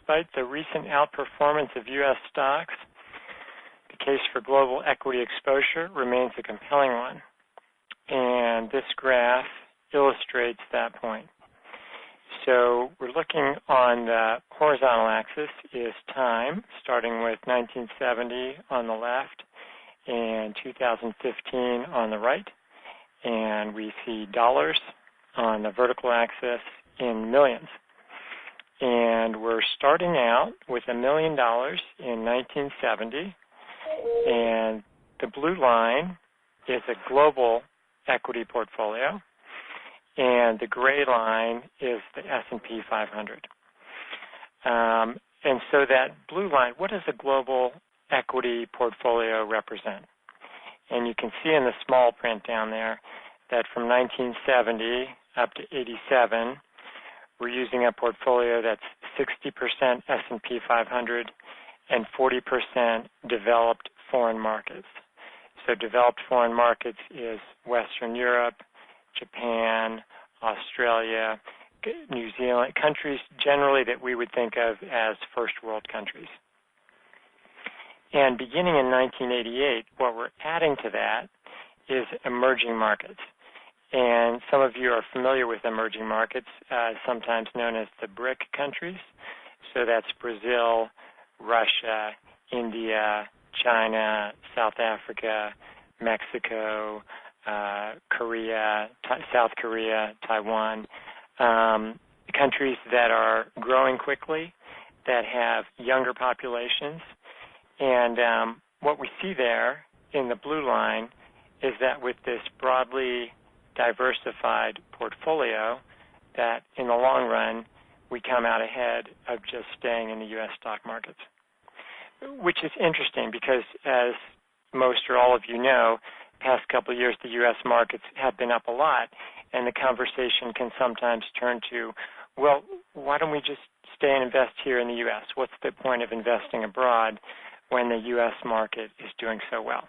despite the recent outperformance of U.S. stocks, the case for global equity exposure remains a compelling one. And this graph illustrates that point. So we're looking on the horizontal axis is time, starting with 1970 on the left and 2015 on the right. And we see dollars on the vertical axis in millions. And we're starting out with $1 million in 1970, and the blue line is a global equity portfolio, and the gray line is the S&P 500. And so that blue line, what does a global equity portfolio represent? And you can see in the small print down there that from 1970 up to 87, we're using a portfolio that's 60% S&P 500 and 40% developed foreign markets. So developed foreign markets is Western Europe, Japan, Australia, New Zealand, countries generally that we would think of as first world countries. And beginning in 1988, what we're adding to that is emerging markets. And some of you are familiar with emerging markets, sometimes known as the BRIC countries. So that's Brazil, Russia, India, China, South Africa, Mexico, Korea, South Korea, Taiwan, countries that are growing quickly, that have younger populations. And what we see there in the blue line is that with this broadly diversified portfolio, that in the long run, we come out ahead of just staying in the U.S. stock markets, which is interesting because, as most or all of you know, past couple of years, the U.S. markets have been up a lot, and the conversation can sometimes turn to, well, why don't we just stay and invest here in the U.S.? What's the point of investing abroad when the U.S. market is doing so well?